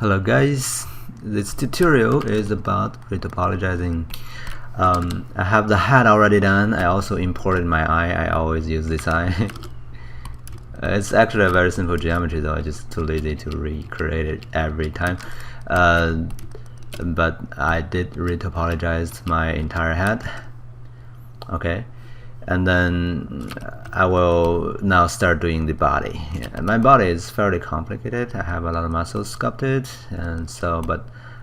Hello guys, this tutorial is about retopologizing. I have the head already done. I also imported my eye. I always use this eye. It's actually a very simple geometry though. I'm just too lazy to recreate it every time. But I did retopologize my entire head. Okay, and then I will now start doing the body. My body is fairly complicated. I have a lot of muscles sculpted, and so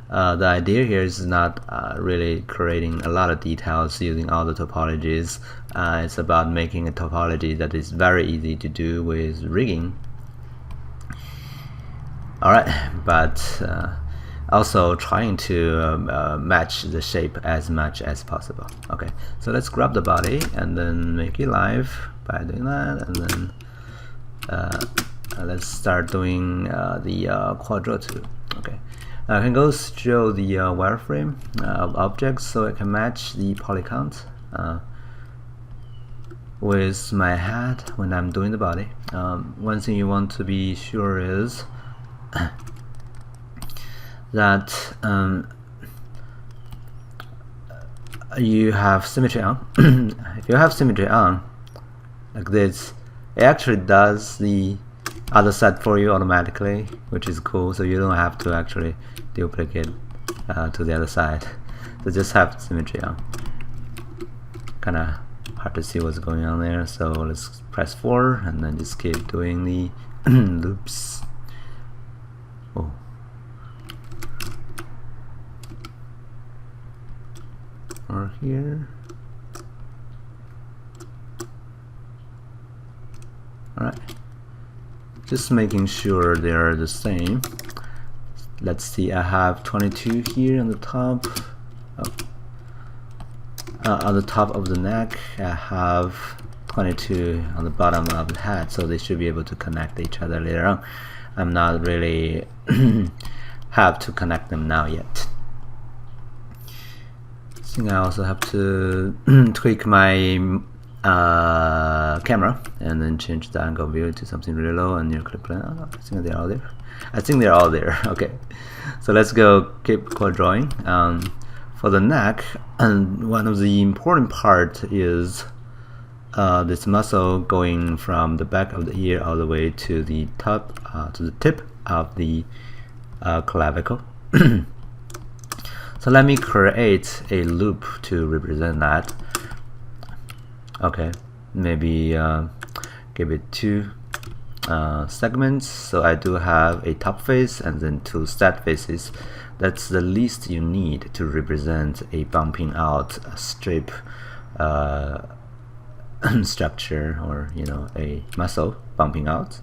the idea here is not really creating a lot of details using all the topologies. It's about making a topology that is very easy to do with rigging. Alright, but also trying to match the shape as much as possible. Okay, so let's grab the body and then make it live by doing that, and then let's start doing the quadrotu. Okay, I can go show the wireframe of objects so I can match the poly count with my head when I'm doing the body. One thing you want to be sure is that you have symmetry on. If you have symmetry on like this, it actually does the other side for you automatically, which is cool, so you don't have to actually duplicate to the other side. So just have symmetry on. Kinda hard to see what's going on there, so let's press 4 and then just keep doing the loops. Oh. Or here. Alright, just making sure they are the same. Let's see, I have 22 here on the top. On the top of the neck, I have 22 on the bottom of the head, so they should be able to connect each other later on. I'm not really have to connect them now yet. I think I also have to tweak my camera and then change the angle view to something really low and near clip plane. Oh, I think they're all there. I think they're all there. Okay, so let's go keep drawing. For the neck, and one of the important part is this muscle going from the back of the ear all the way to the top, to the tip of the clavicle. So let me create a loop to represent that. Okay, maybe give it 2 segments. So I do have a top face and then 2 stat faces. That's the least you need to represent a bumping out strip structure, or a muscle bumping out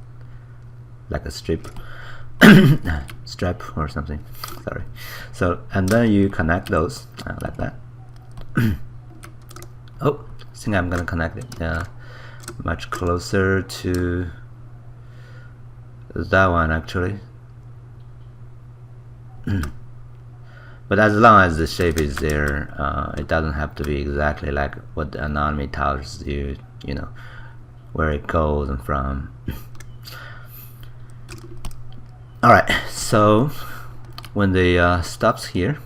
like a strip. Strap or something, sorry. So, and then you connect those like that. Oh, I think I'm gonna connect it much closer to that one actually. But as long as the shape is there, it doesn't have to be exactly like what the anatomy tells you, where it goes and from. Alright, so when they stops here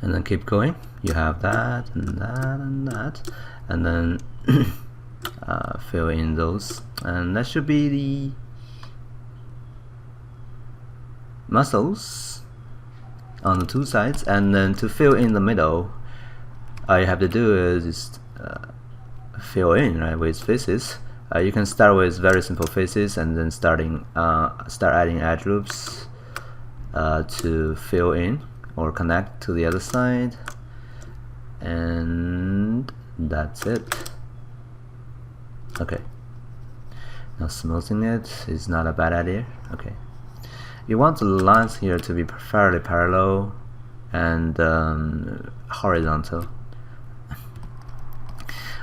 and then keep going, you have that and that and that, and then fill in those, and that should be the muscles on the 2 sides. And then to fill in the middle, all you have to do is just fill in, right, with faces. You can start with very simple faces and then start adding edge loops to fill in or connect to the other side, and that's it. Okay, now smoothing it is not a bad idea. Okay, you want the lines here to be fairly parallel and horizontal.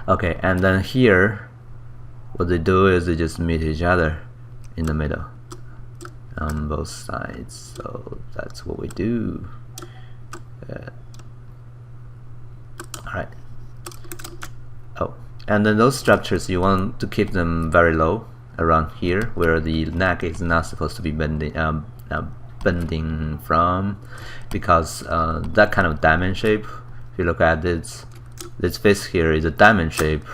Okay, and then here what they do is they just meet each other in the middle on both sides. So that's what we do. Alright. Oh, and then those structures, you want to keep them very low around here, where the neck is not supposed to be bending, bending from, because that kind of diamond shape, if you look at this face here is a diamond shape,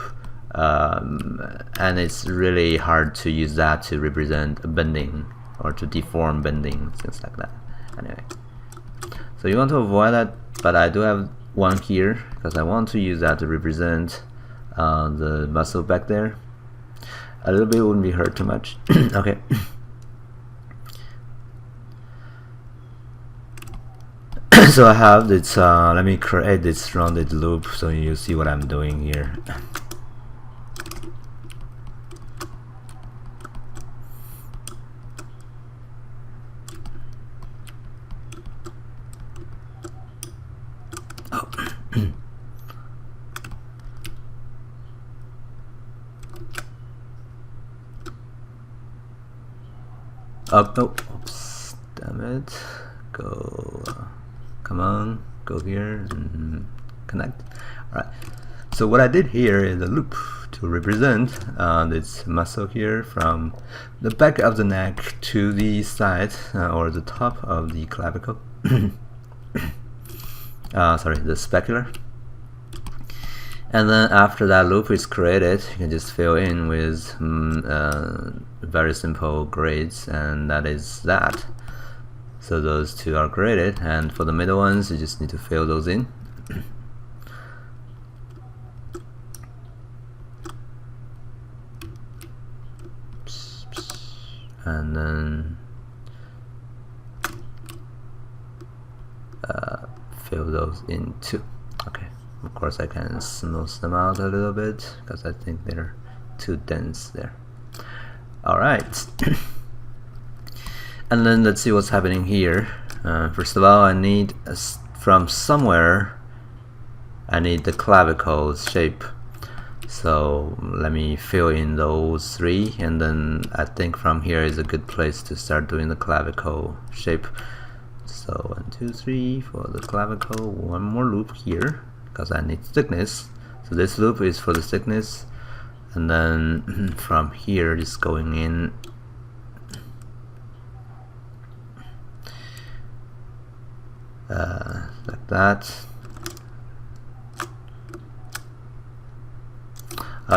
and it's really hard to use that to represent a bending or to deform bending, things like that. Anyway, so you want to avoid that, but I do have one here because I want to use that to represent the muscle back there. A little bit wouldn't be hurt too much. Okay. So I have this, let me create this rounded loop so you see what I'm doing here. Oh, oops, damn it. Go, come on, go here and connect. Alright, so what I did here is a loop to represent this muscle here from the back of the neck to the side or the top of the clavicle. Sorry, the specular. And then after that loop is created, you can just fill in with very simple grades, and that is that. So those two are graded, and for the middle ones you just need to fill those in. And then fill those in too. Okay. Of course I can smooth them out a little bit because I think they're too dense there. Alright. And then let's see what's happening here. First of all, I need from somewhere I need the clavicle shape. So let me fill in those three, and then I think from here is a good place to start doing the clavicle shape. So 1, 2, 3 for the clavicle. One more loop here because I need thickness. So this loop is for the thickness, and then from here just going in like that.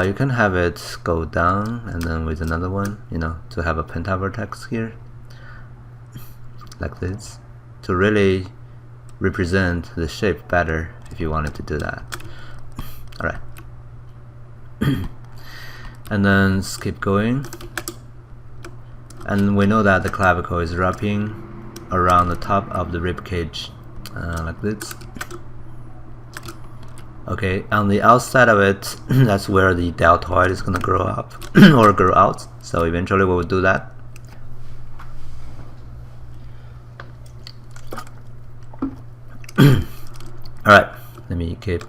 You can have it go down and then with another one, you know, to have a pentavertex here like this, to really represent the shape better if you wanted to do that. Alright. And then keep going, and we know that the clavicle is wrapping around the top of the rib cage like this. Okay, on the outside of it, that's where the deltoid is gonna grow up or grow out. So eventually we will do that. Alright, let me keep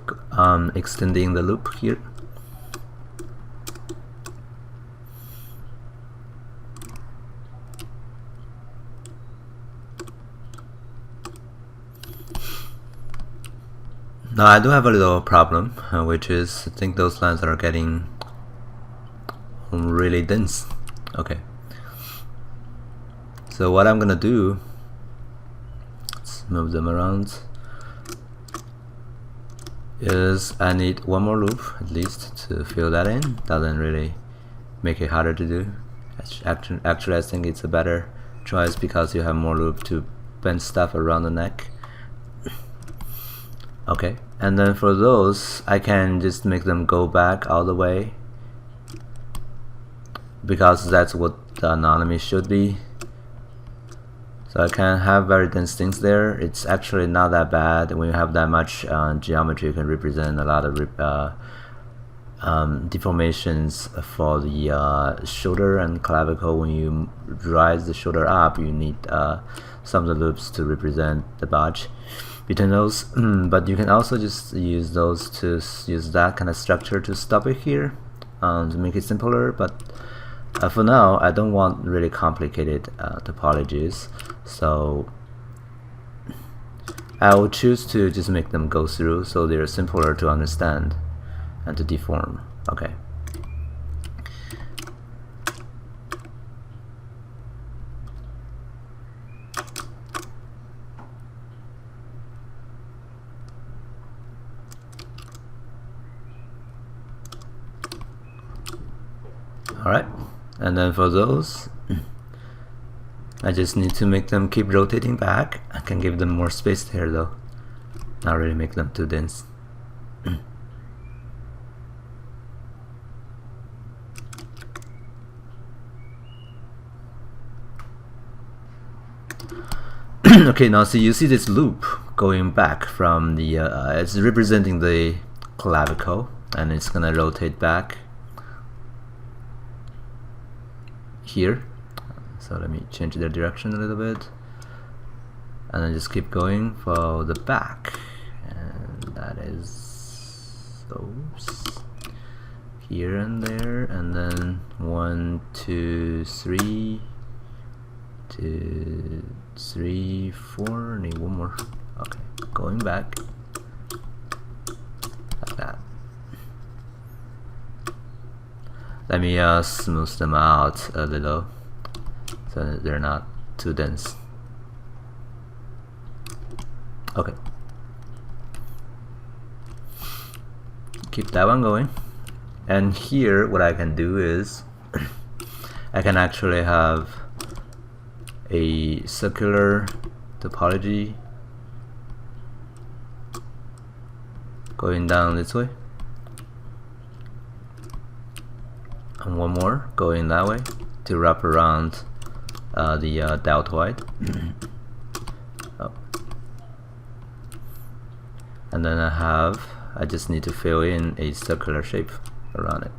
extending the loop here. Now I do have a little problem, which is I think those lines are getting really dense. Okay, so what I'm gonna do, let's move them around, is I need one more loop at least to fill that in. Doesn't really make it harder to do. Actually I think it's a better choice because you have more loop to bend stuff around the neck. Okay, and then for those I can just make them go back all the way because that's what the anatomy should be. So I can have very dense things there. It's actually not that bad when you have that much geometry. You can represent a lot of deformations for the shoulder and clavicle. When you rise the shoulder up, you need some of the loops to represent the bulge between those. But you can also just use those to use that kind of structure to stop it here to make it simpler. But for now I don't want really complicated topologies, so I will choose to just make them go through so they're simpler to understand and to deform. Okay. Alright, and then for those, I just need to make them keep rotating back. I can give them more space there though, not really make them too dense. Okay, now so you see this loop going back from the it's representing the clavicle, and it's gonna rotate back here. So let me change the direction a little bit, and then just keep going for the back, and that is those here and there, and then 1, 2, 3, 2, 3, 4. Need one more. Okay, going back like that. Let me smooth them out a little so that they're not too dense. Okay, keep that one going. And here what I can do is I can actually have a circular topology going down this way, and one more going that way to wrap around the deltoid. Oh. And then I just need to fill in a circular shape around it.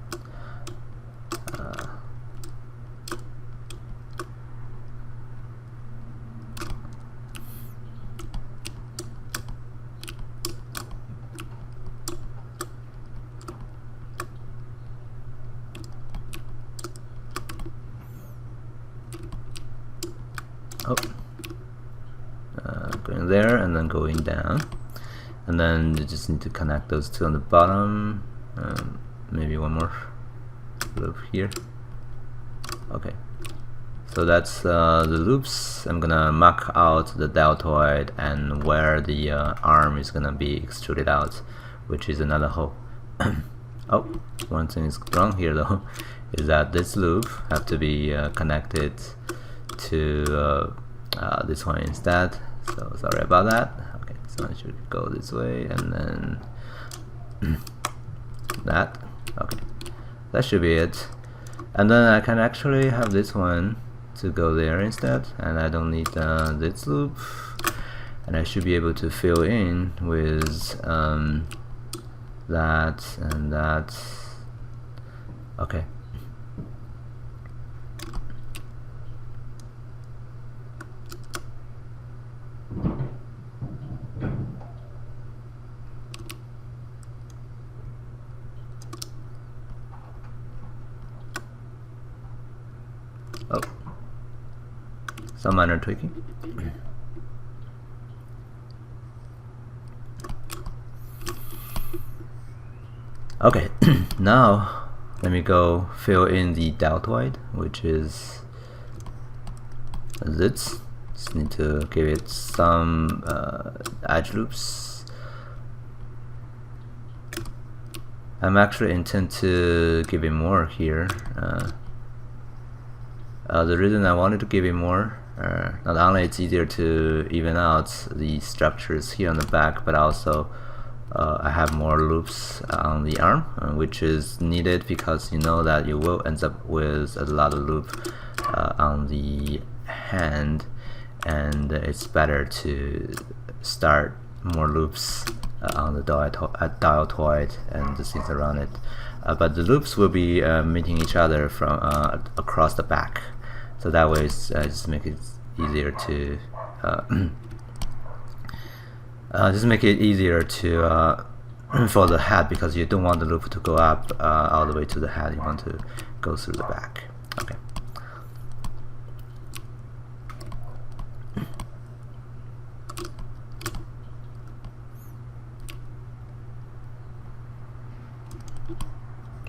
Going there and then going down, and then you just need to connect those two on the bottom. Maybe one more loop here. Okay, so that's the loops. I'm gonna mark out the deltoid and where the arm is gonna be extruded out, which is another hole. Oh, one thing is wrong here though, is that this loop have to be connected to this one instead. So sorry about that. Okay, so I should go this way and then that. Okay, that should be it. And then I can actually have this one to go there instead, and I don't need this loop, and I should be able to fill in with that and that. Okay. Oh, some minor tweaking. Okay, now let me go fill in the deltoid, which is this. Just need to give it some edge loops. I'm actually intend to give it more here. The reason I wanted to give it more, not only it's easier to even out the structures here on the back, but also I have more loops on the arm, which is needed because you know that you will end up with a lot of loop on the hand, and it's better to start more loops on the deltoid and the things around it. But the loops will be meeting each other from across the back, so that way it's just make it easier to for the head, because you don't want the loop to go up all the way to the head. You want to go through the back. Okay.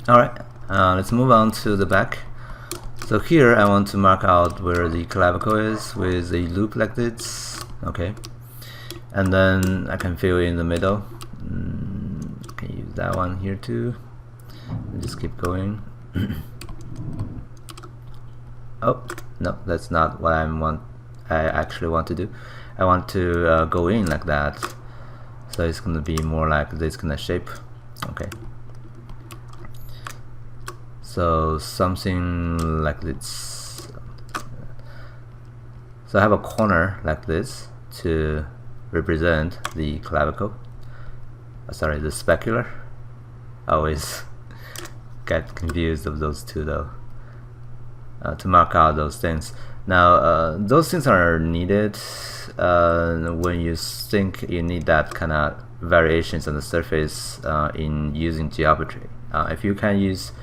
Alright, let's move on to the back. So here I want to mark out where the clavicle is with a loop like this. Okay, and then I can fill in the middle. Can use that one here too. Just keep going. Oh no, that's not what I actually want to do. I want to go in like that, so it's gonna be more like this kind of shape. Okay, so something like this. So I have a corner like this to represent the clavicle. Sorry, the specular. I always get confused of those two though. To mark out those things. Now, those things are needed when you think you need that kind of variations on the surface in using geometry. If you can use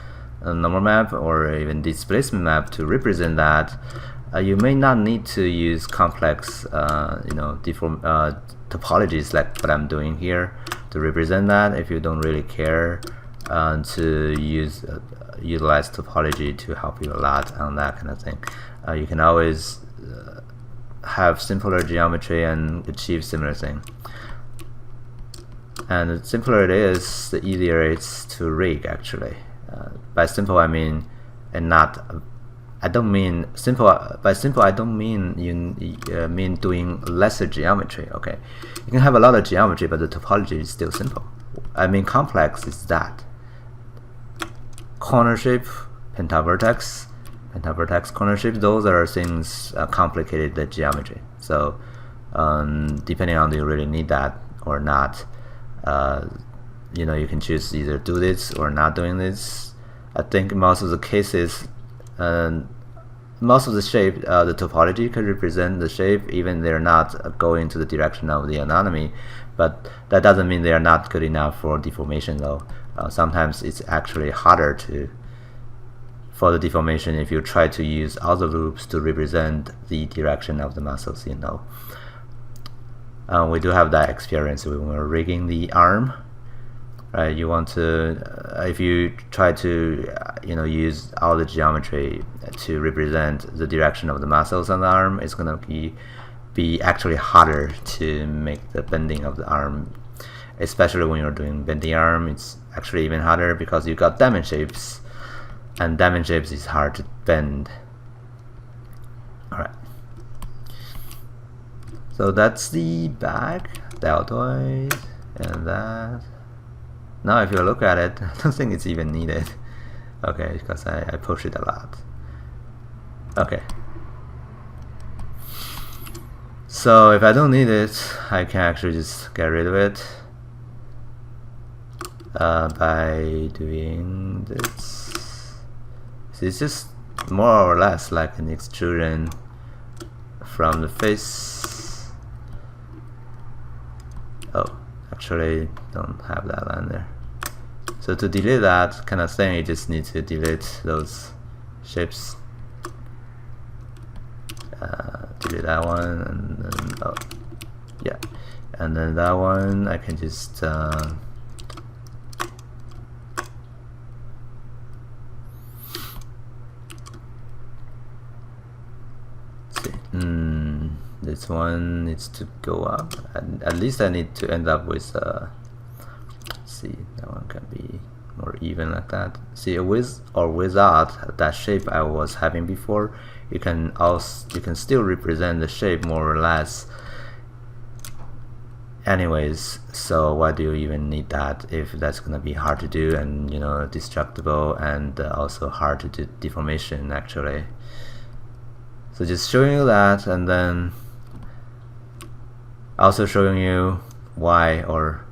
a normal map or even displacement map to represent that, you may not need to use complex, topologies like what I'm doing here to represent that. If you don't really care to utilize topology to help you a lot on that kind of thing, you can always have simpler geometry and achieve similar thing. And the simpler it is, the easier it's to rig actually. By simple I mean, and not, I don't mean simple. By simple I don't mean you mean doing lesser geometry. Okay, you can have a lot of geometry, but the topology is still simple. I mean complex is that corner shape, pentavertex corner shape. Those are things complicated the geometry. So depending on do you really need that or not, you can choose either do this or not doing this. I think most of the cases, most of the shape, the topology could represent the shape even they're not going to the direction of the anatomy, but that doesn't mean they are not good enough for deformation though. Sometimes it's actually harder for the deformation if you try to use other loops to represent the direction of the muscles. We do have that experience when we're rigging the arm. Right, you want to, if you try to, use all the geometry to represent the direction of the muscles on the arm, it's gonna be actually harder to make the bending of the arm, especially when you're doing bending arm. It's actually even harder because you got diamond shapes, and diamond shapes is hard to bend. All right. So that's the back, deltoid, and that. Now if you look at it, I don't think it's even needed. Okay, because I push it a lot. Okay. So if I don't need it, I can actually just get rid of it by doing this. So it's just more or less like an extrusion from the face. Oh, actually don't have that line there. So to delete that kind of thing, you just need to delete those shapes. Delete that one, and then, oh, yeah, and then that one I can just see. This one needs to go up. At least I need to end up with see, that one can be more even like that. See, with or without that shape I was having before, you can still represent the shape more or less anyways. So why do you even need that if that's gonna be hard to do and destructible and also hard to do deformation actually. So just showing you that, and then also showing you why or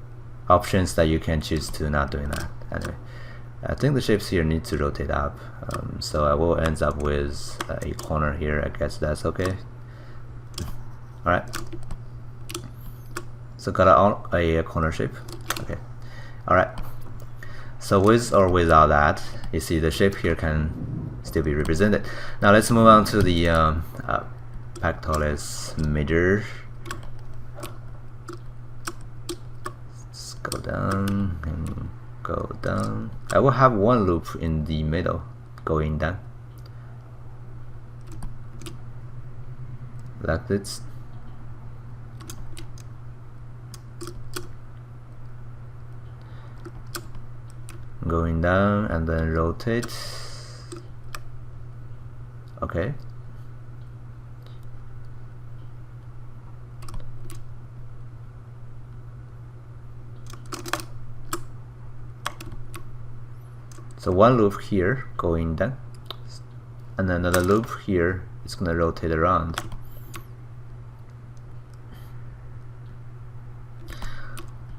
options that you can choose to not doing that. Anyway, I think the shapes here need to rotate up, so I will end up with a corner here. I guess that's okay. Alright, so got a corner shape. Okay, alright, so with or without that, you see the shape here can still be represented. Now let's move on to the pectoralis major. Let's go down and go down. I will have one loop in the middle going down like this. Going down and then rotate. Okay. Okay. So one loop here going down, and another loop here is gonna rotate around.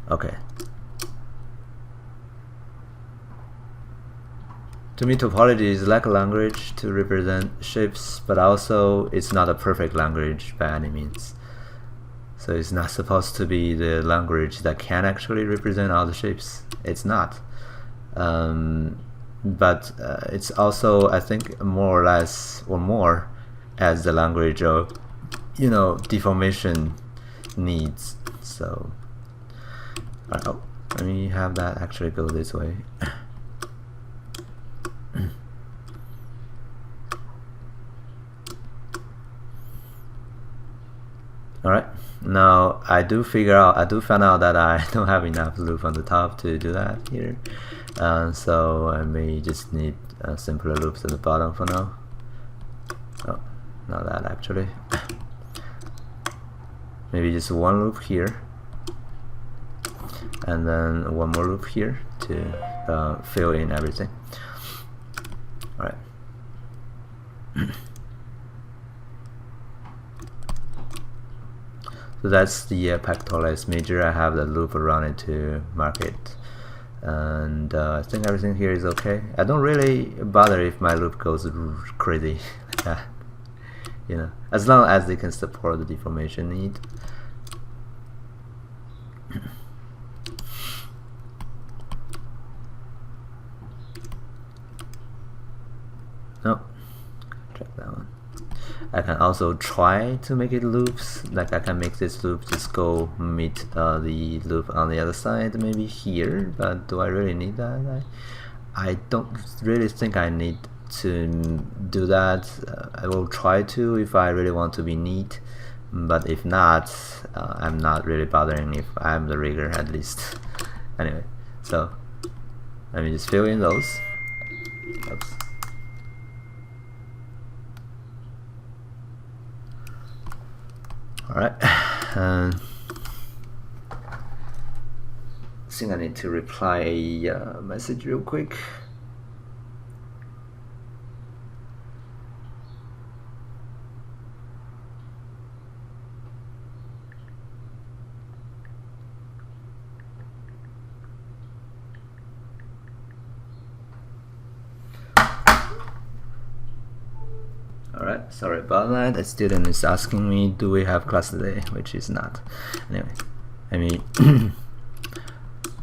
Okay. To me, topology is like a language to represent shapes, but also it's not a perfect language by any means. So it's not supposed to be the language that can actually represent all the shapes. It's not. But it's also, I think, more or less or more as the language of, you know, deformation needs. So let me have that actually go this way. Alright, now I do find out that I don't have enough loop on the top to do that here. So I may just need simpler loops at the bottom for now. Oh, not that actually. Maybe just one loop here, and then one more loop here to fill in everything. Alright. So that's the pectoralis major. I have the loop around it to mark it. And I think everything here is okay. I don't really bother if my loop goes crazy like that, you know, as long as they can support the deformation need. No, check that one. I can also try to make it loops, like I can make this loop just go meet the loop on the other side, maybe here, but do I really need that? I don't really think I need to do that. I will try to if I really want to be neat, but if not, I'm not really bothering if I'm the rigger, at least. Anyway, so let me just fill in those. Oops. Alright, I think I need to reply a message real quick. Alright, sorry about that. A student is asking me, do we have class today? Which is not. Anyway, let me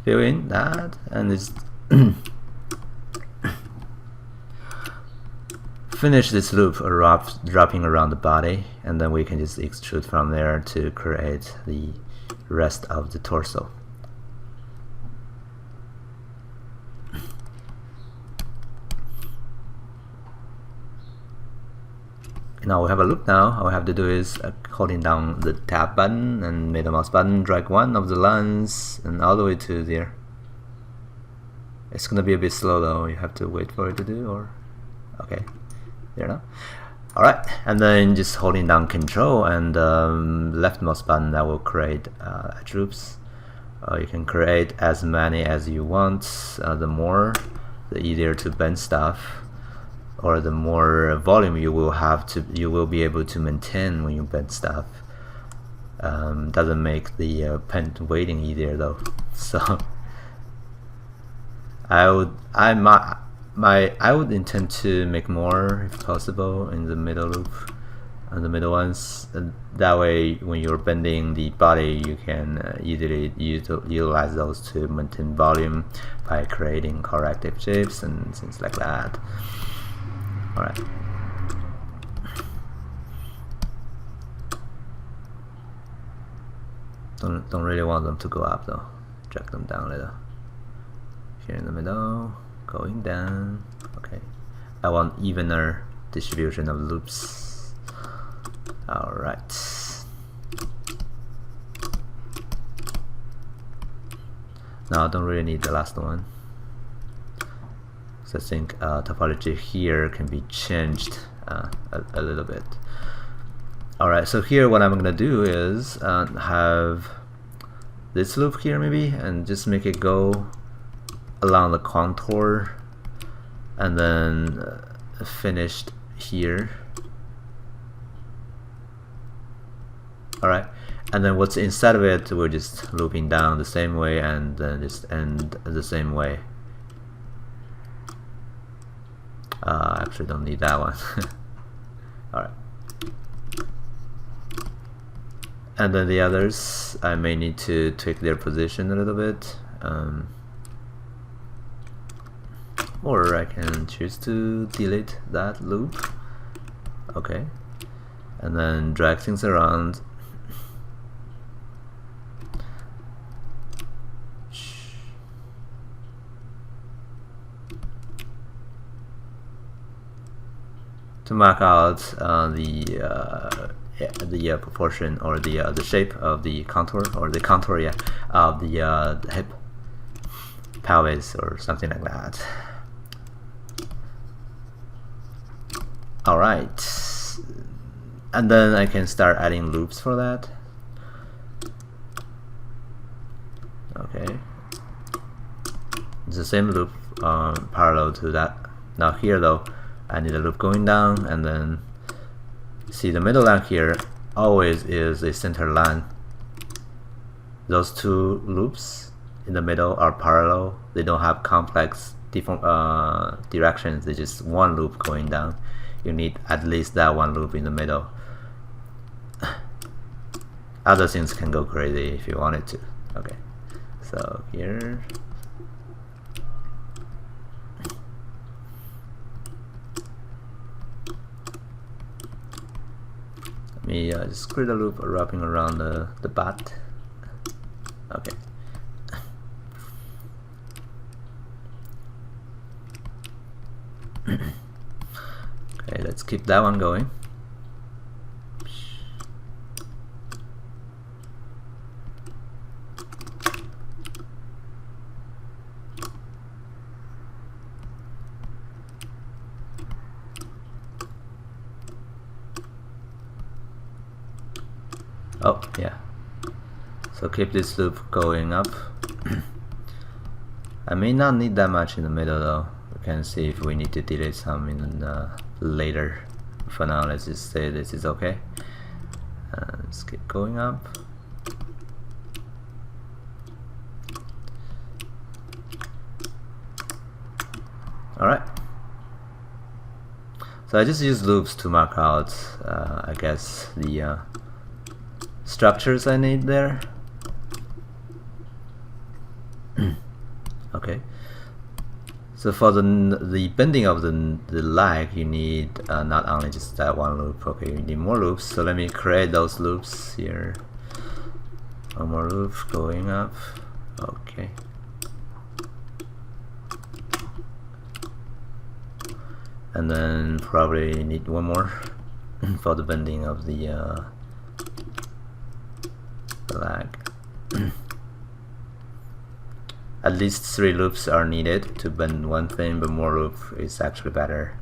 fill in that, and it's finish this loop wrapping around the body, and then we can just extrude from there to create the rest of the torso. Now we have a loop now. All we have to do is holding down the tab button and middle mouse button, drag one of the lines and all the way to there. It's gonna be a bit slow though, you have to wait for it to do, or okay, there now. Alright, and then just holding down control and left mouse button, that will create edge loops. You can create as many as you want. The more, the easier to bend stuff, or the more volume you will be able to maintain when you bend stuff. Doesn't make the pen weighting easier though. So I would intend to make more if possible in the middle loop, and the middle ones. That way, when you're bending the body, you can easily utilize those to maintain volume by creating corrective shapes and things like that. Alright. Don't really want them to go up though. Drag them down a little. Here in the middle, going down. Okay. I want evener distribution of loops. Alright. Now I don't really need the last one. So I think topology here can be changed a little bit. Alright, so here what I'm gonna do is have this loop here maybe, and just make it go along the contour, and then finished here. Alright, and then what's inside of it, we're just looping down the same way and then just end the same way. Actually don't need that one. Alright. And then the others, I may need to tweak their position a little bit. Or I can choose to delete that loop. Okay. And then drag things around. To mark out the proportion or the shape of the contour, or the contour, yeah, of the hip, pelvis, or something like that. All right, and then I can start adding loops for that. Okay, it's the same loop parallel to that. Now here though, I need a loop going down, and then see the middle line here always is a center line. Those two loops in the middle are parallel. They don't have complex different directions. It's just one loop going down. You need at least that one loop in the middle. Other things can go crazy if you wanted to. Okay, so here. Let me just create a loop wrapping around the butt. Okay. Okay, let's keep that one going. Oh, yeah. So keep this loop going up. I may not need that much in the middle though. We can see if we need to delete some in later. For now, let's just say this is okay. Let's keep going up. Alright. So I just use loops to mark out, I guess, the structures I need there. Okay. So for the bending of the leg, you need not only just that one loop. Okay, you need more loops. So let me create those loops here. One more loop going up. Okay. And then probably need one more for the bending of the leg. At least 3 loops are needed to bend one thing, but more loop is actually better.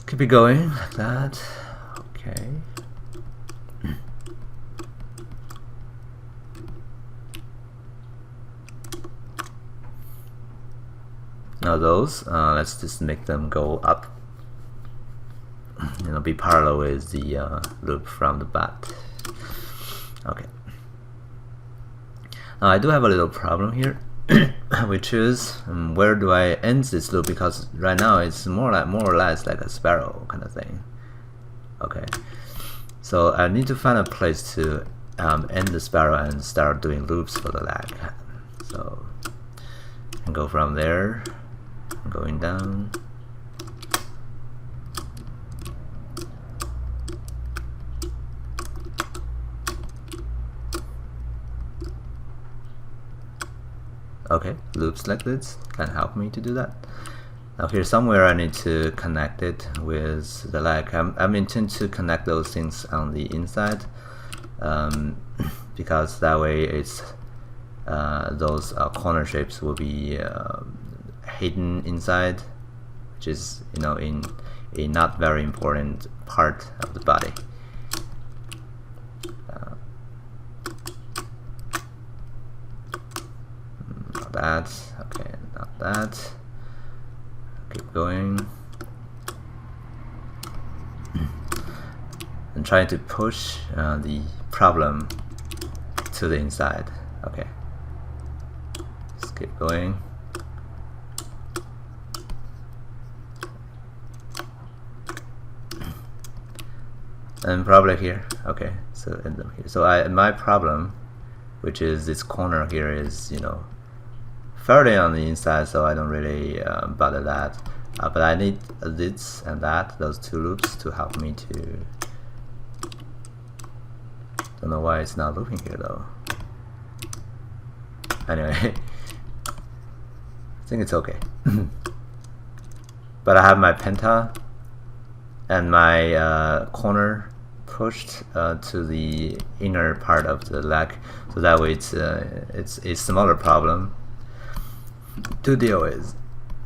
Keep it going like that. Okay. Now those, let's just make them go up. It'll be parallel with the loop from the butt. Okay. Now I do have a little problem here, which is where do I end this loop? Because right now it's more or less like a spiral kind of thing. Okay. So I need to find a place to end the spiral and start doing loops for the leg. So I can go from there. Going down. Okay, loops like this can help me to do that. Now here somewhere I need to connect it with the leg. I'm intending to connect those things on the inside, because that way it's those corner shapes will be hidden inside, which is, you know, in a not very important part of the body. Not that. Okay, not that. Keep going. And trying to push the problem to the inside. Okay. Just keep going. And probably here. Okay, so end them here. So my problem, which is this corner here, is, you know, fairly on the inside, so I don't really bother that. But I need this and that, those two loops, to help me to. Don't know why it's not looping here though. Anyway, I think it's okay. But I have my penta and my corner pushed to the inner part of the leg, so that way it's a smaller problem to deal with.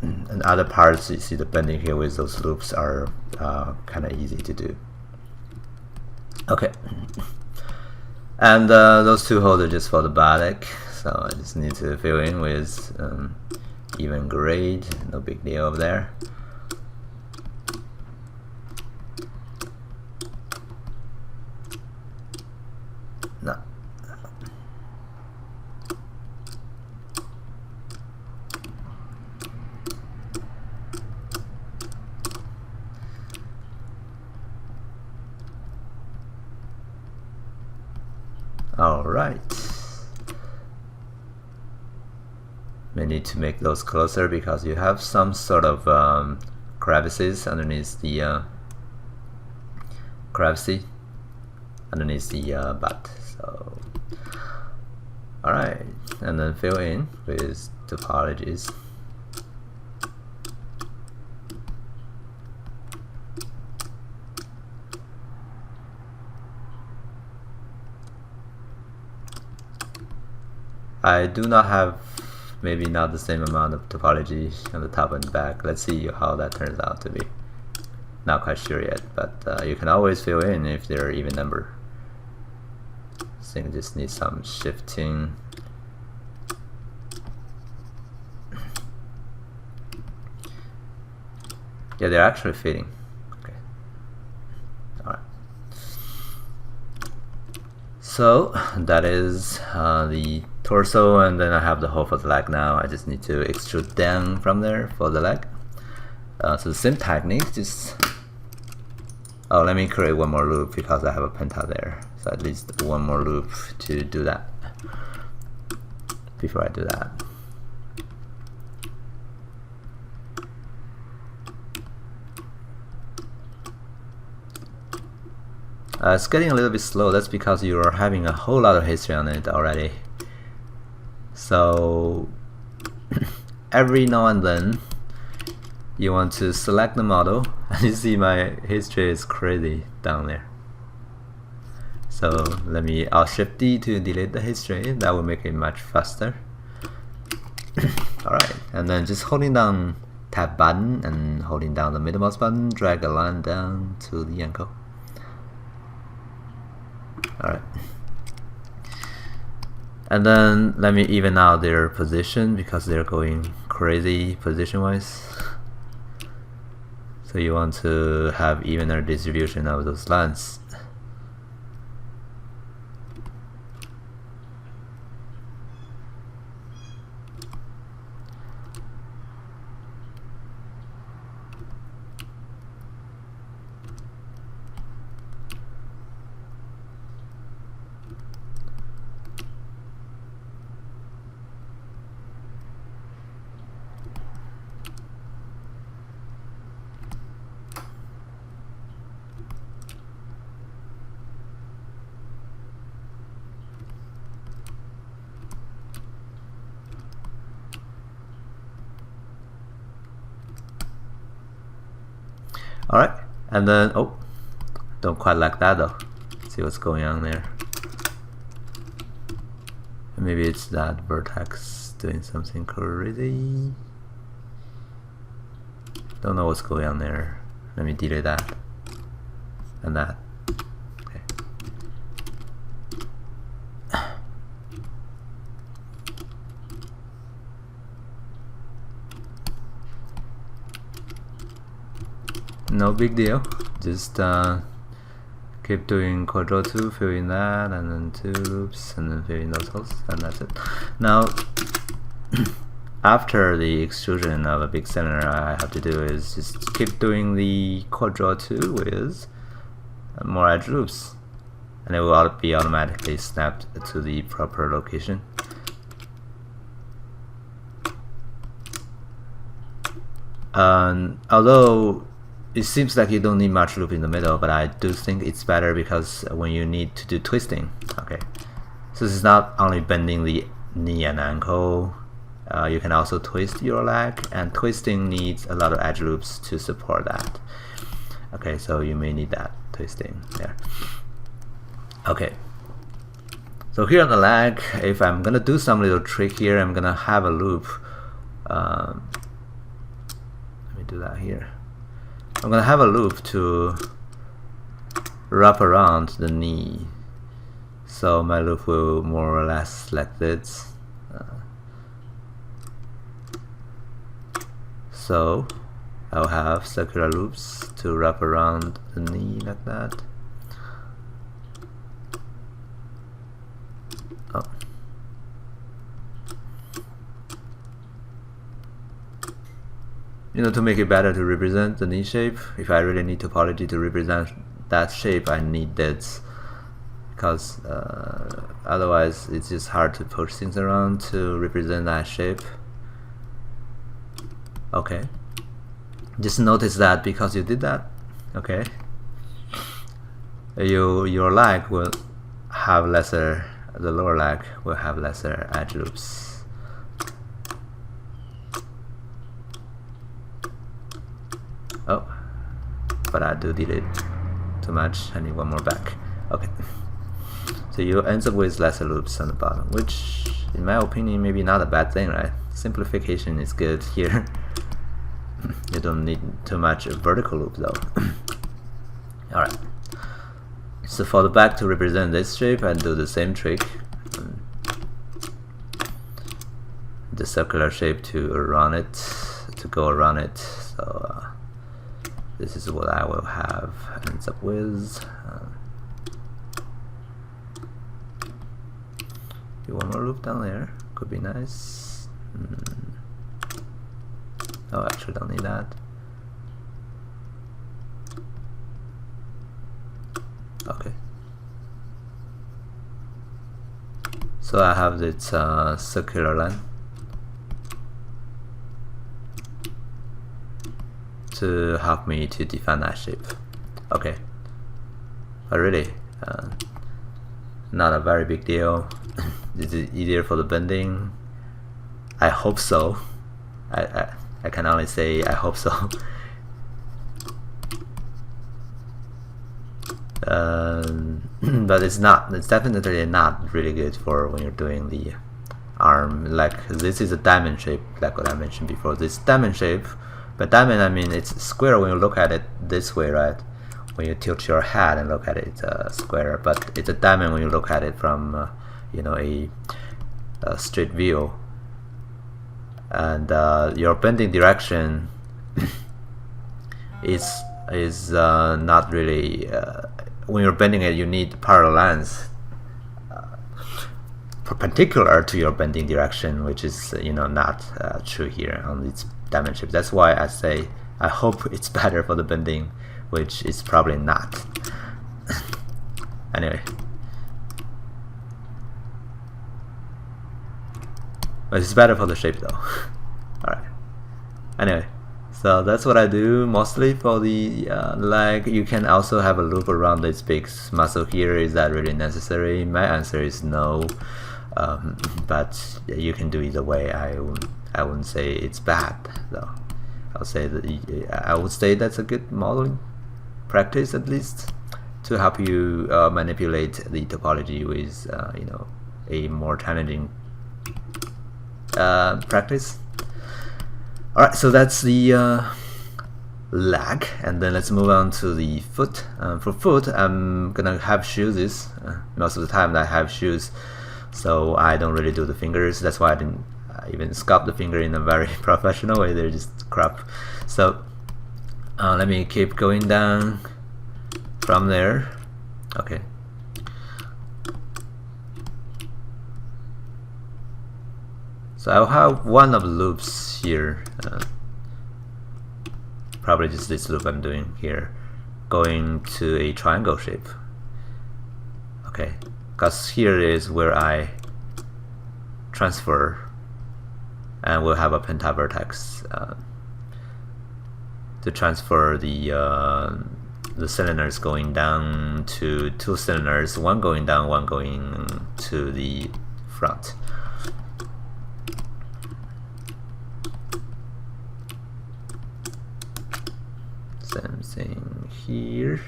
And other parts, you see the bending here with those loops, are kind of easy to do. Okay. And those two holes are just for the buttock, so I just need to fill in with even grade, no big deal over there. No. All right. May need to make those closer because you have some sort of crevices underneath the butt. So, all right, and then fill in with topologies. I do not have, maybe not the same amount of topology on the top and back. Let's see how that turns out to be. Not quite sure yet, but you can always fill in if they're even number. I think just need some shifting. Yeah, they're actually fitting. Okay. All right. So that is the torso, and then I have the hole for the leg now. I just need to extrude down from there for the leg. So the same technique, just let me create one more loop because I have a penta there. So at least one more loop to do that before I do that. It's getting a little bit slow. That's because you are having a whole lot of history on it already. So every now and then you want to select the model, and you see my history is crazy down there. So let me Alt-Shift D to delete the history. That will make it much faster. Alright, and then just holding down Tab button and holding down the middle mouse button, drag a line down to the ankle. Alright. And then let me even out their position because they're going crazy position wise. So you want to have evener distribution of those lines. Alright, and then, oh, don't quite like that though. See what's going on there. Maybe it's that vertex doing something crazy. Don't know what's going on there. Let me delete that and that. Okay. No big deal. Just keep doing quadro 2, fill in that, and then 2 loops, and then fill in those holes, and that's it. Now, after the extrusion of a big cylinder, all I have to do is just keep doing the quadro 2 with more edge loops, and it will be automatically snapped to the proper location. Although it seems like you don't need much loop in the middle, but I do think it's better because when you need to do twisting, okay, so this is not only bending the knee and ankle, you can also twist your leg, and twisting needs a lot of edge loops to support that. Okay, so you may need that twisting there. Okay, so here on the leg, if I'm gonna do some little trick here, I'm gonna have a loop. Let me do that here. I'm gonna have a loop to wrap around the knee, so my loop will more or less like this. So I'll have circular loops to wrap around the knee like that. Oh. You know, to make it better to represent the knee shape, if I really need topology to represent that shape, I need this, because otherwise it's just hard to push things around to represent that shape. Okay, just notice that because you did that, okay, your leg will have lesser, the lower leg will have lesser edge loops. Oh, but I do delete too much. I need one more back. Okay, so you end up with lesser loops on the bottom, which in my opinion maybe not a bad thing, right? Simplification is good here. You don't need too much vertical loop though. Alright, so for the back to represent this shape, I do the same trick. The circular shape to around it, to go around it. So this is what I will have ends up with. Do one more loop down there, could be nice. Oh, actually don't need that. Okay. So I have this circular line to help me to define that shape. Okay, but really not a very big deal. Is it easier for the bending? I hope so. I can only say I hope so. But it's not. It's definitely not really good for when you're doing the arm. Like this is a diamond shape, like what I mentioned before. This diamond shape. By diamond, I mean it's square when you look at it this way, right? When you tilt your head and look at it, it's a square. But it's a diamond when you look at it from, you know, a straight view. And your bending direction is not really. When you're bending it, you need parallel lines perpendicular to your bending direction, which is not true here on these diamond shapes. That's why I say I hope it's better for the bending, which is probably not. Anyway, but it's better for the shape though. Alright, anyway, so that's what I do mostly for the leg. You can also have a loop around this big muscle here. Is that really necessary? My answer is no, but you can do either way. I wouldn't say it's bad though. I would say that's a good modeling practice, at least, to help you manipulate the topology with you know, a more challenging practice. All right, so that's the leg, and then let's move on to the foot. For foot, I'm gonna have shoes. Most of the time I have shoes, so I don't really do the fingers. That's why I didn't even sculpt the finger in a very professional way. They're just crap. So let me keep going down from there. Okay. So I'll have one of the loops here. Probably just this loop I'm doing here, going to a triangle shape. Okay, because here is where I transfer, and we'll have a pentavertex to transfer the cylinders going down to two cylinders, one going down, one going to the front. Same thing here.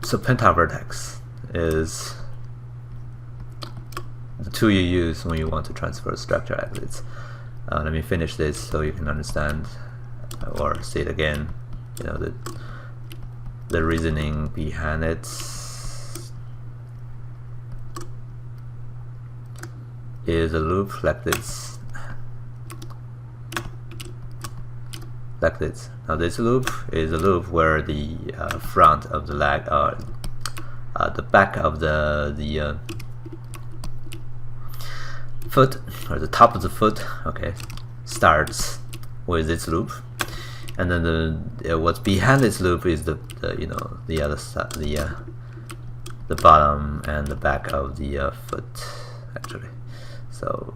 So pentavertex is the tool you use when you want to transfer structure athletes. Let me finish this so you can understand or see it again. You know, the reasoning behind it is a loop like this. Like this. Now this loop is a loop where the front of the leg, the back of the foot, or the top of the foot, okay, starts with this loop, and then what's behind this loop is the you know, the other side, the bottom and the back of the foot, actually. So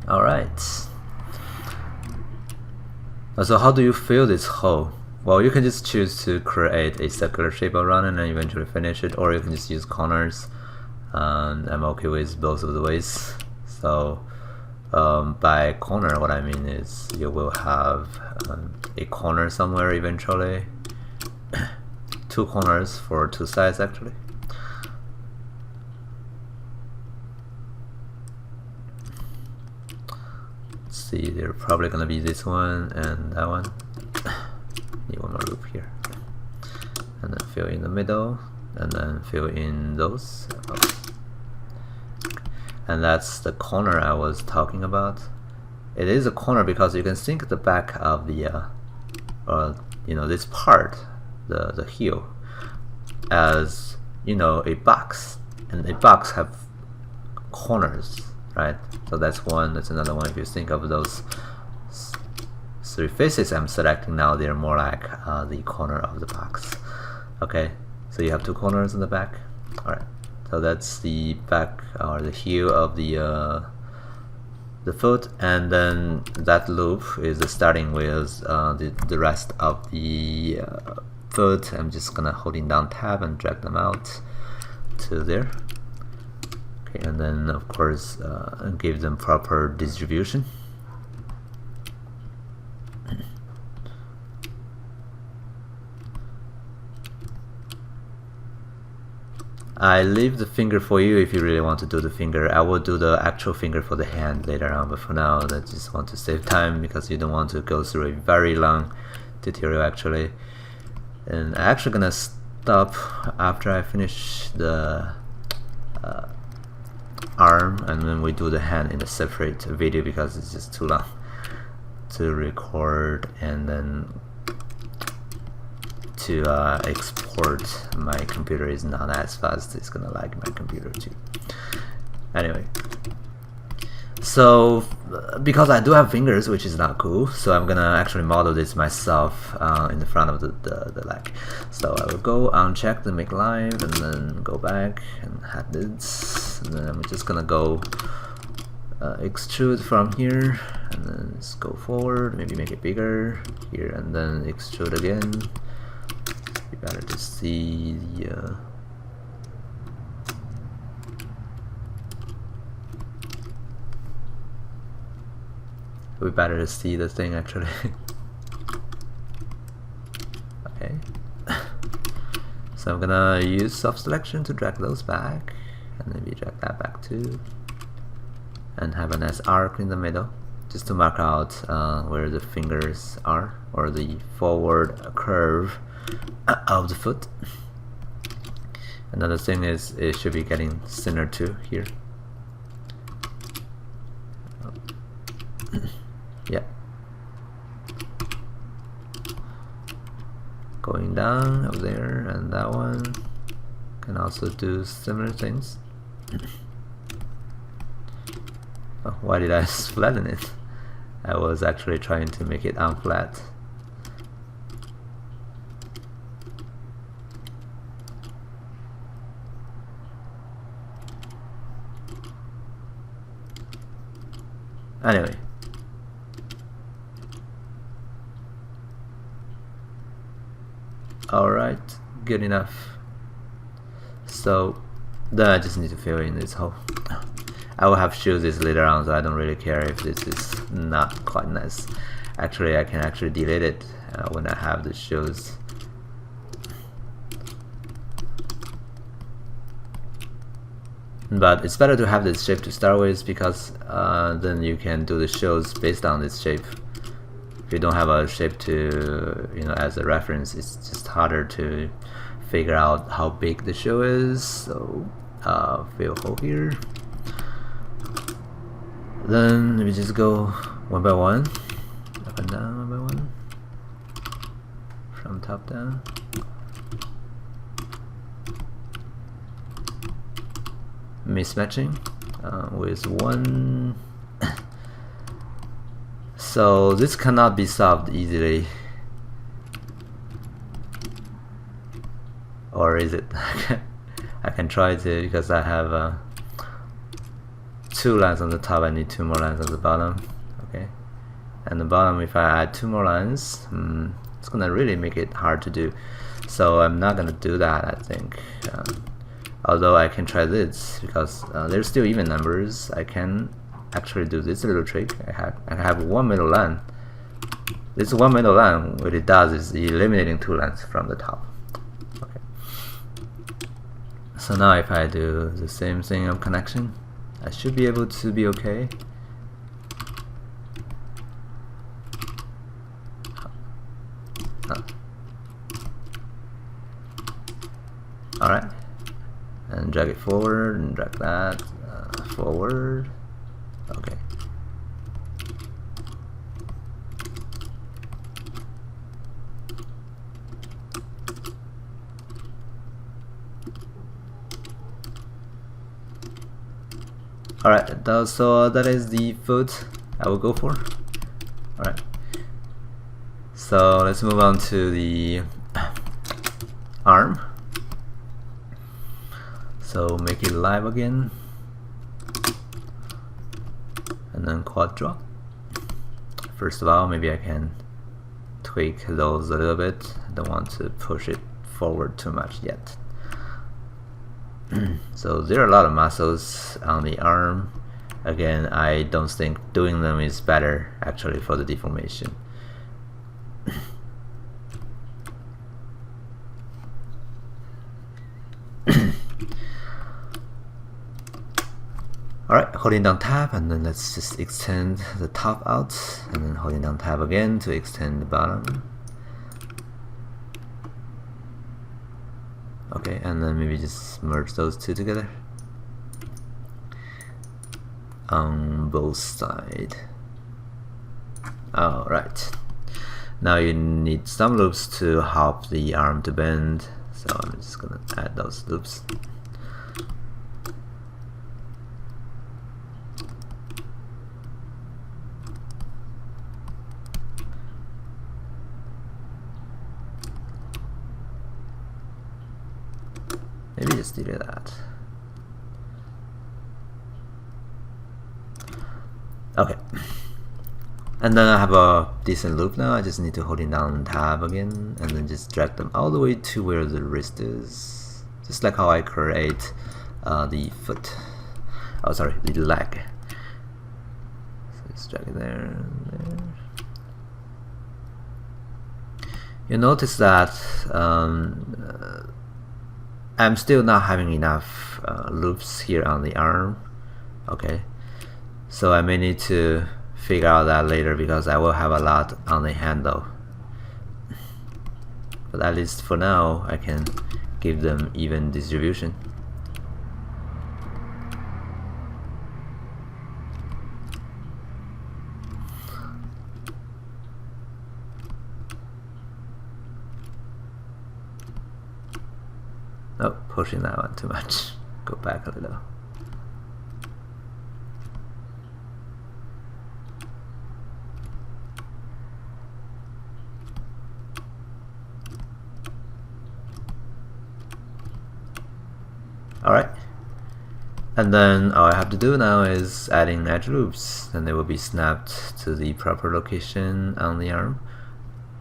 all right. So how do you fill this hole? Well, you can just choose to create a circular shape around it and then eventually finish it, or you can just use corners. And I'm okay with both of the ways. So by corner, what I mean is you will have a corner somewhere eventually. Two corners for two sides, actually. See, they're probably gonna be this one and that one. Need one more loop here, and then fill in the middle, and then fill in those. And that's the corner I was talking about. It is a corner because you can think the back of the you know, this part, the heel, as, you know, a box, and a box have corners, right? So that's one, that's another one. If you think of those three faces I'm selecting now, they're more like the corner of the box. Okay, so you have two corners in the back. All right, so that's the back or the heel of the foot, and then that loop is starting with the rest of the foot. I'm just gonna holding down tab and drag them out to there. Okay, and then of course give them proper distribution. I leave the finger for you if you really want to do the finger. I will do the actual finger for the hand later on, but for now I just want to save time because you don't want to go through a very long tutorial actually. And I'm actually gonna stop after I finish the arm, and then we do the hand in a separate video because it's just too long to record and then to export. My computer is not as fast. It's gonna lag my computer too. Anyway, so because I do have fingers, which is not cool, so I'm gonna actually model this myself in the front of the lag. So I will go uncheck the make live and then go back and have this, and then I'm just gonna go extrude from here and then just go forward, maybe make it bigger here, and then extrude again. You better to see the we better to see the thing actually. Okay. So I'm gonna use soft selection to drag those back, and maybe drag that back too, and have a nice arc in the middle, just to mark out where the fingers are, or the forward curve of the foot. Another thing is it should be getting thinner too here. Yeah. Going down over there, and that one can also do similar things. Oh, why did I flatten it? I was actually trying to make it unflat. Anyway. Alright, good enough. So then I just need to fill in this hole. I will have to choose this later on, so I don't really care if this is not quite nice. Actually, I can actually delete it when I have the shows. But it's better to have this shape to start with, because then you can do the shows based on this shape. If you don't have a shape to, as a reference, it's just harder to figure out how big the show is. So fill a hole here. Then we just go one by one, up and down, one by one, from top down. Mismatching with one. So this cannot be solved easily, or is it? I can try to, because I have 2 lines on the top. I need 2 more lines on the bottom. Okay, and the bottom, if I add 2 more lines, it's gonna really make it hard to do. So I'm not gonna do that, I think. Although I can try this, because there's still even numbers. I can actually do this little trick. I have 1 middle line. This 1 middle line, what it does is eliminating 2 lines from the top. Okay. So now if I do the same thing of connection, I should be able to be okay. Alright. And drag it forward, and drag that forward. Okay. Alright, so that is the foot I will go for. Alright. So let's move on to the arm. So make it live again, and then quad draw. First of all, maybe I can tweak those a little bit. I don't want to push it forward too much yet. So there are a lot of muscles on the arm. Again, I don't think doing them is better actually for the deformation. Alright, holding down tab, and then let's just extend the top out, and then holding down tab again to extend the bottom. Okay, and then maybe just merge those two together on both sides. Alright, Now you need some loops to help the arm to bend, so I'm just gonna add those loops. Maybe just delete that. Okay. And then I have a decent loop now. I just need to hold it down tab again and then just drag them all the way to where the wrist is. Just like how I create the foot. Oh, sorry, the leg. So just drag it there and there. You notice that I'm still not having enough loops here on the arm. Okay, so I may need to figure out that later because I will have a lot on the handle. But at least for now, I can give them even distribution. Oh, pushing that one too much. Go back a little. Alright. And then all I have to do now is adding edge loops, and they will be snapped to the proper location on the arm.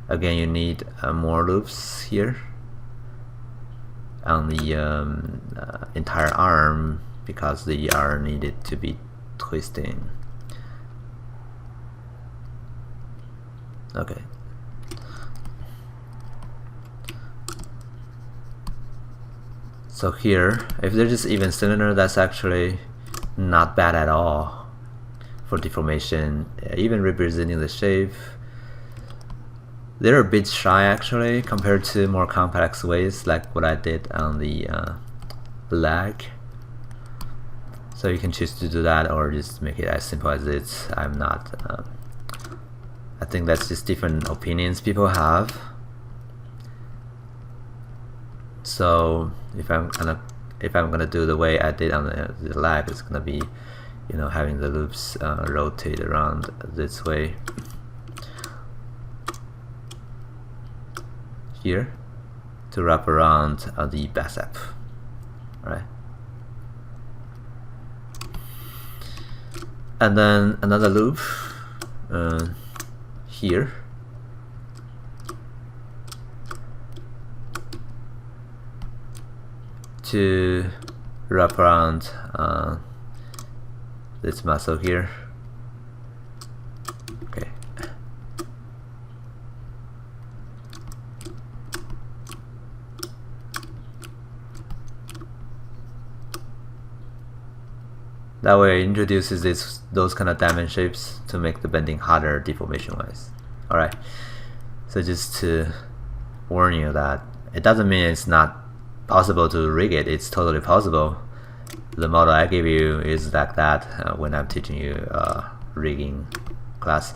Again, you need more loops here on the entire arm because the arm needed to be twisting. Okay. So here, if they're just even cylinder, that's actually not bad at all for deformation, even representing the shape. They're a bit shy actually compared to more complex ways like what I did on the leg. So you can choose to do that or just make it as simple as it's. I'm not. I think that's just different opinions people have. So if I'm gonna do the way I did on the leg, it's gonna be, you know, having the loops rotate around this way. Here to wrap around the bicep, right? And then another loop here to wrap around this muscle here. Okay. That way it introduces those kind of diamond shapes to make the bending harder deformation wise. Alright, so just to warn you that it doesn't mean it's not possible to rig it. It's totally possible. The model I give you is like that when I'm teaching you rigging class.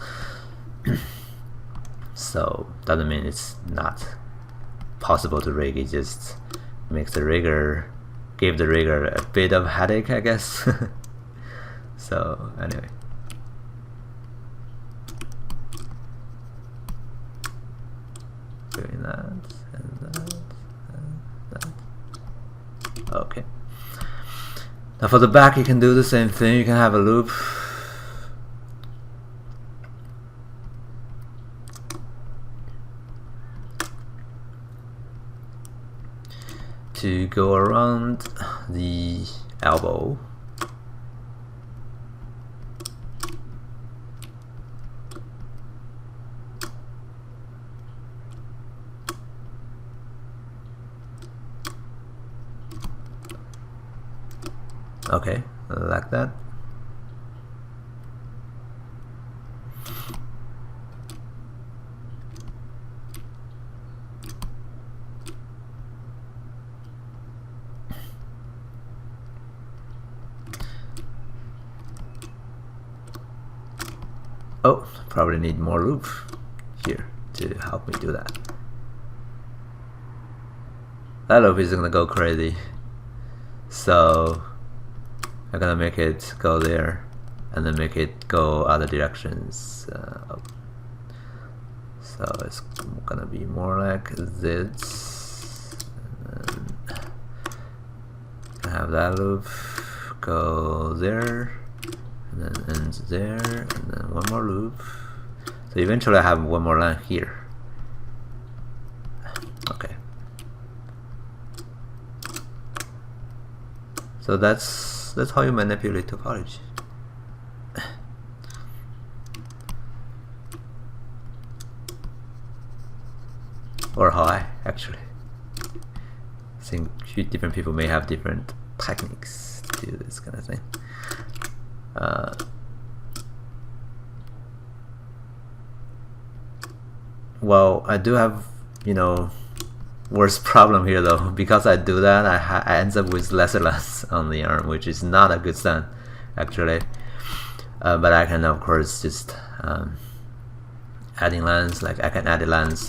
So doesn't mean it's not possible to rig. It just makes the rigger, give the rigger a bit of headache, I guess. So anyway, doing that and that and that. Okay. Now for the back, you can do the same thing. You can have a loop. To go around the elbow. Okay, like that. Oh, probably need more loop here. to help me do that. That loop is gonna go crazy, so I'm gonna make it go there and then make it go other directions. So it's gonna be more like this. And have that loop go there and then ends there, and then one more loop. So eventually I have one more line here. Okay. So that's how you manipulate topology. Or how I actually think different people may have different techniques to do this kind of thing. Well, I do have, you know, worse problem here though. Because I do that, I end up with lesser lines on the arm, which is not a good sign actually. But I can of course just adding lines, like I can add lines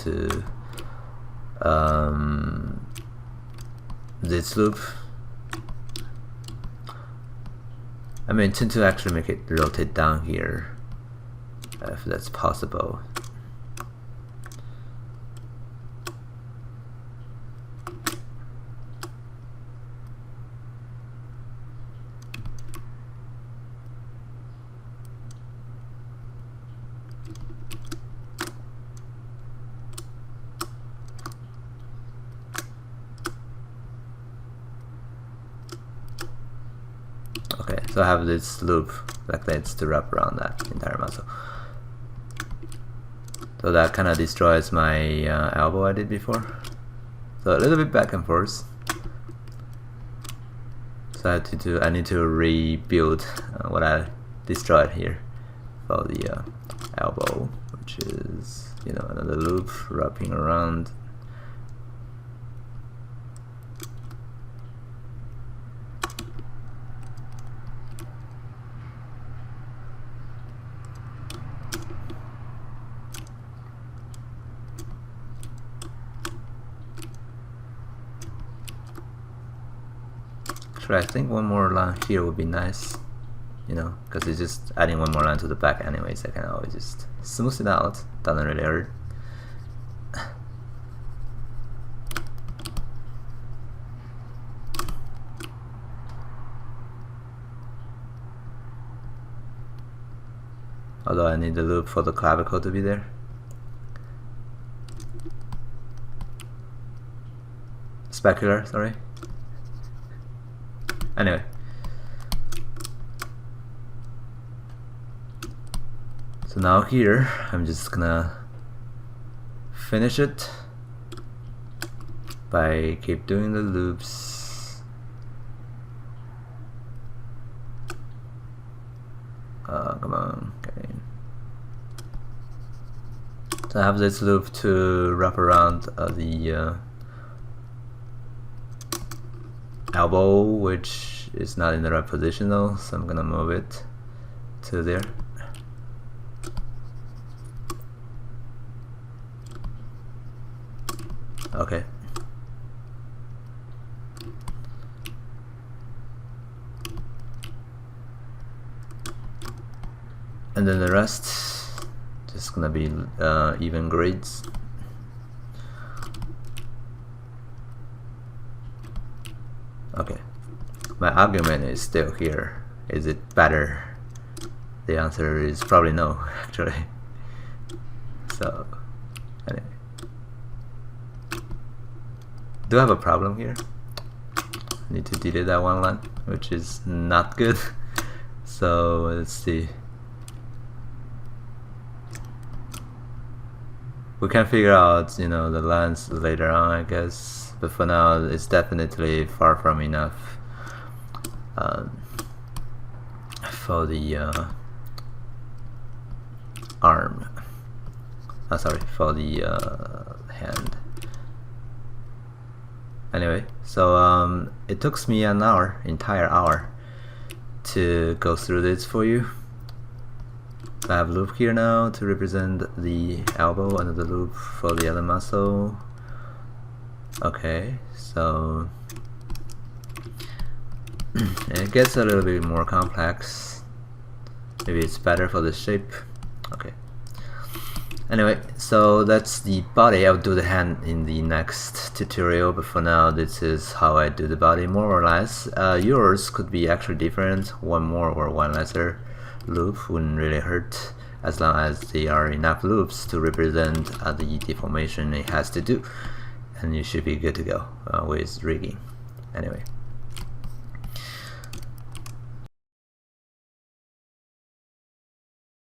to this loop. I mean, tend to actually make it rotate down here if that's possible. Okay, so I have this loop like that to wrap around that entire muscle. So that kind of destroys my elbow I did before. So a little bit back and forth. So I need to rebuild what I destroyed here for the elbow, which is, you know, another loop wrapping around. Actually, I think one more line here would be nice, you know, because it's just adding one more line to the back anyways. I can always just smooth it out, doesn't really hurt. Although I need the loop for the clavicle to be there. Specular, sorry. Anyway, so now here I'm just gonna finish it by keep doing the loops. Come on, okay. So I have this loop to wrap around the elbow, which is not in the right position though, so I'm gonna move it to there. Okay. And then the rest just gonna be even grades. Okay, my argument is still here. Is it better? The answer is probably no, actually. So, anyway. Do I have a problem here? I need to delete that one line, which is not good. So, let's see. We can figure out, you know, the lines later on, I guess. But for now, it's definitely far from enough for the arm. Sorry, for the hand. Anyway, so it took me an hour, entire hour, to go through this for you. I have loop here now to represent the elbow, another loop for the other muscle. Okay, so it gets a little bit more complex. Maybe it's better for the shape. Okay. Anyway, so that's the body. I'll do the hand in the next tutorial, but for now this is how I do the body, more or less. Yours could be actually different. One more or one lesser loop wouldn't really hurt, as long as there are enough loops to represent the deformation it has to do, and you should be good to go with rigging. Anyway.